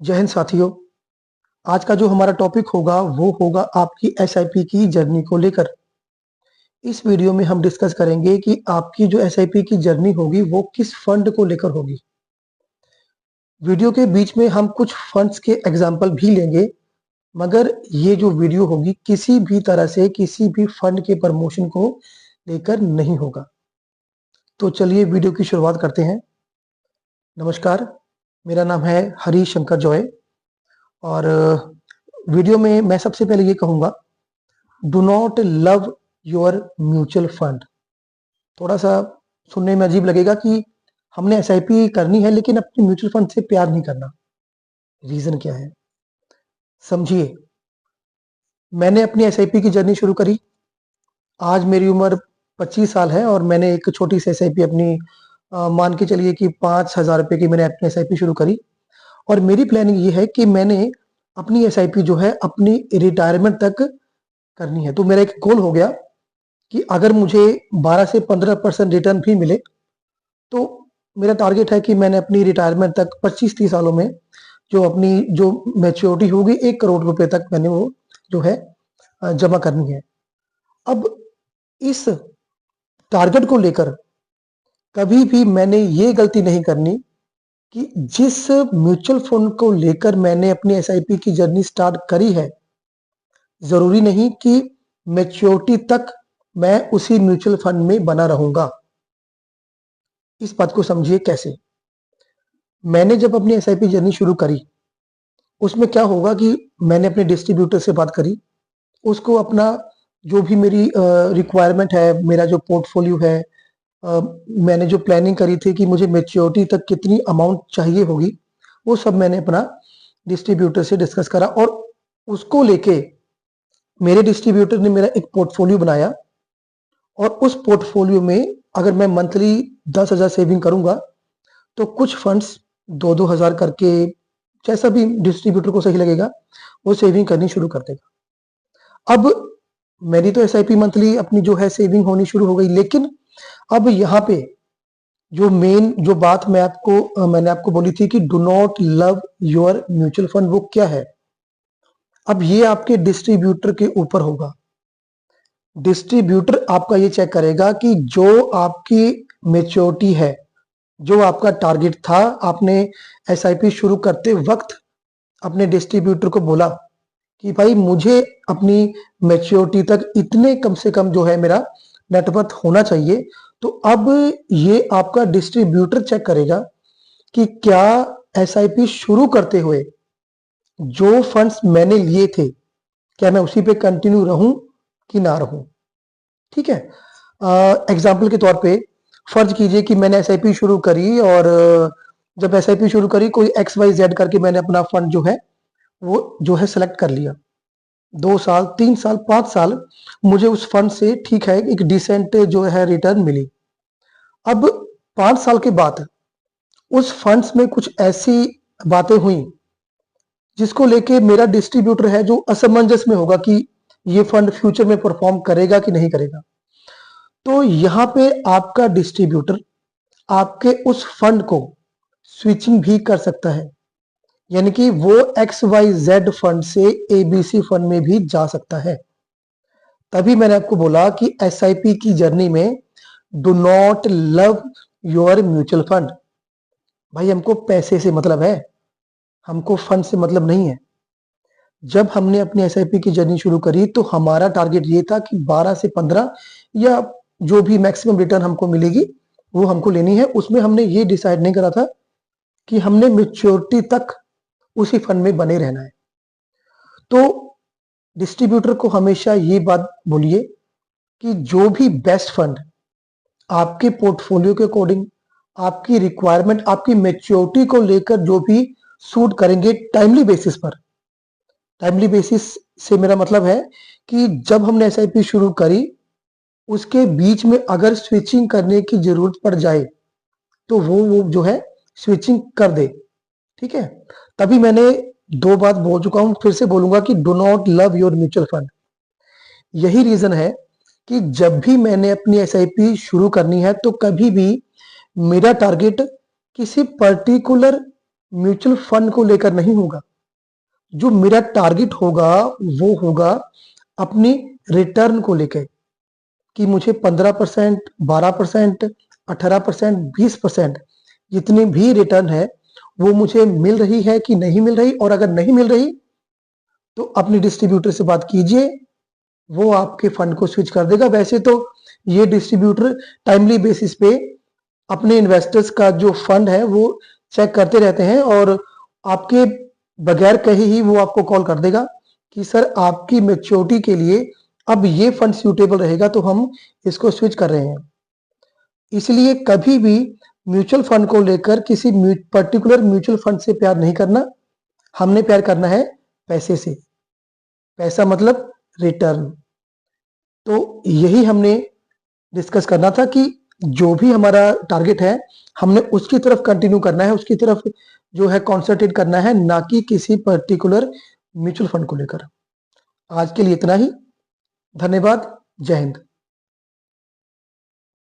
जय हिंद साथियों। आज का जो हमारा टॉपिक होगा वो होगा आपकी एसआईपी की जर्नी को लेकर। इस वीडियो में हम डिस्कस करेंगे कि आपकी जो एसआईपी की जर्नी होगी वो किस फंड को लेकर होगी। वीडियो के बीच में हम कुछ फंड्स के एग्जाम्पल भी लेंगे, मगर ये जो वीडियो होगी किसी भी तरह से किसी भी फंड के प्रमोशन को लेकर नहीं होगा। तो चलिए वीडियो की शुरुआत करते हैं। नमस्कार, मेरा नाम है हरीश शंकर जॉय और वीडियो में मैं सबसे पहले ये कहूँगा, do not love your mutual fund. थोड़ा सा सुनने में अजीब लगेगा कि हमने एसआईपी करनी है लेकिन अपने म्यूचुअल फंड से प्यार नहीं करना। रीजन क्या है समझिए। मैंने अपनी एसआईपी की जर्नी शुरू करी। आज मेरी उम्र 25 साल है और मैंने एक छोटी सी एसआईपी अपनी मान के चलिए कि 5,000 रुपए की मैंने अपनी एसआईपी शुरू करी। और मेरी प्लानिंग ये है कि मैंने अपनी एसआईपी जो है अपनी रिटायरमेंट तक करनी है। तो मेरा एक गोल हो गया कि अगर मुझे 12 से 15% रिटर्न भी मिले तो मेरा टारगेट है कि मैंने अपनी रिटायरमेंट तक 25-30 सालों में जो अपनी जो मैच्योरिटी होगी 1 करोड़ रुपए तक मैंने वो जो है जमा करनी है। अब इस टारगेट को लेकर कभी भी मैंने ये गलती नहीं करनी कि जिस म्यूचुअल फंड को लेकर मैंने अपनी एसआईपी की जर्नी स्टार्ट करी है, जरूरी नहीं कि मैच्योरिटी तक मैं उसी म्यूचुअल फंड में बना रहूंगा। इस बात को समझिए कैसे। मैंने जब अपनी एसआईपी जर्नी शुरू करी, उसमें क्या होगा कि मैंने अपने डिस्ट्रीब्यूटर से बात करी, उसको अपना जो भी मेरी रिक्वायरमेंट है, मेरा जो पोर्टफोलियो है, मैंने जो प्लानिंग करी थी कि मुझे मैच्योरिटी तक कितनी अमाउंट चाहिए होगी, वो सब मैंने अपना डिस्ट्रीब्यूटर से डिस्कस करा और उसको लेके मेरे डिस्ट्रीब्यूटर ने मेरा एक पोर्टफोलियो बनाया। और उस पोर्टफोलियो में अगर मैं मंथली 10,000 सेविंग करूंगा तो कुछ फंड्स 2-2 हज़ार करके, जैसा भी डिस्ट्रीब्यूटर को सही लगेगा वो सेविंग करनी शुरू कर देगा। अब मेरी तो एसआईपी मंथली अपनी जो है सेविंग होनी शुरू हो गई, लेकिन अब यहाँ पे जो मेन जो बात मैंने आपको बोली थी कि do not love your mutual fund, वो क्या है। अब ये आपके डिस्ट्रीब्यूटर के ऊपर होगा। डिस्ट्रीब्यूटर आपका ये चेक करेगा कि जो आपकी मेच्योरिटी है, जो आपका टारगेट था, आपने एसआईपी शुरू करते वक्त अपने डिस्ट्रीब्यूटर को बोला कि भाई मुझे अपनी मेच्योरिटी तक इतने कम से कम जो है मेरा नेटवर्थ होना चाहिए। तो अब ये आपका डिस्ट्रीब्यूटर चेक करेगा कि क्या एसआईपी शुरू करते हुए जो फंड्स मैंने लिए थे, क्या मैं उसी पे कंटिन्यू रहूं कि ना रहूं। ठीक है। एग्जाम्पल के तौर पे फर्ज कीजिए कि मैंने एसआईपी शुरू करी और जब एसआईपी शुरू करी कोई XYZ करके मैंने अपना फंड जो है वो जो है सेलेक्ट कर लिया। 2 साल, 3 साल, 5 साल मुझे उस फंड से ठीक है एक डिसेंट जो है रिटर्न मिली। अब 5 साल के बाद उस फंड्स में कुछ ऐसी बातें हुई जिसको लेके मेरा डिस्ट्रीब्यूटर है जो असमंजस में होगा कि ये फंड फ्यूचर में परफॉर्म करेगा कि नहीं करेगा। तो यहाँ पे आपका डिस्ट्रीब्यूटर आपके उस फंड को स्विचिंग भी कर सकता है, यानी कि वो XYZ फंड से ABC फंड में भी जा सकता है। तभी मैंने आपको बोला कि एसआईपी की जर्नी में do not love your mutual fund. भाई हमको पैसे से मतलब है, हमको फंड से मतलब नहीं है। जब हमने अपनी एसआईपी की जर्नी शुरू करी तो हमारा टारगेट ये था कि 12 से 15 या जो भी मैक्सिमम रिटर्न हमको मिलेगी वो हमको लेनी है। उसमें हमने ये डिसाइड नहीं करा था कि हमने मैच्योरिटी तक उसी फंड में बने रहना है। तो डिस्ट्रीब्यूटर को हमेशा ये बात बोलिए कि जो भी बेस्ट फंड आपके पोर्टफोलियो के अकॉर्डिंग, आपकी रिक्वायरमेंट, आपकी मैच्योरिटी को लेकर जो भी सूट करेंगे टाइमली बेसिस पर। टाइमली बेसिस से मेरा मतलब है कि जब हमने एसआईपी शुरू करी उसके बीच में अगर स्विचिंग करने की जरूरत पड़ जाए तो वो जो है स्विचिंग कर दे। ठीक है। तभी मैंने 2 बात बोल चुका हूं, फिर से बोलूंगा कि do not love your mutual fund. यही रीजन है कि जब भी मैंने अपनी एसआईपी शुरू करनी है तो कभी भी मेरा टारगेट किसी पर्टिकुलर म्यूचुअल फंड को लेकर नहीं होगा। जो मेरा टारगेट होगा वो होगा अपनी रिटर्न को लेकर, कि मुझे 15%, 12%, 18%, 20% जितनी भी रिटर्न है वो मुझे मिल रही है कि नहीं मिल रही, और अगर नहीं मिल रही तो अपने डिस्ट्रीब्यूटर से बात कीजिए, वो आपके फंड को स्विच कर देगा। वैसे तो ये डिस्ट्रीब्यूटर टाइमली बेसिस पे अपने इन्वेस्टर्स का जो फंड है वो चेक करते रहते हैं, और आपके बगैर कहे ही वो आपको कॉल कर देगा कि सर आपकी मैच्योरिटी के लिए अब ये फंड सूटेबल रहेगा, तो हम इसको स्विच कर रहे हैं। इसलिए कभी भी म्यूचुअल फंड को लेकर किसी पर्टिकुलर म्यूचुअल फंड से प्यार नहीं करना। हमने प्यार करना है पैसे से। पैसा मतलब रिटर्न। तो यही हमने डिस्कस करना था कि जो भी हमारा टारगेट है हमने उसकी तरफ कंटिन्यू करना है, उसकी तरफ जो है कॉन्सेंट्रेट करना है, ना कि किसी पर्टिकुलर म्यूचुअल फंड को लेकर। आज के लिए इतना ही। धन्यवाद। जय हिंद।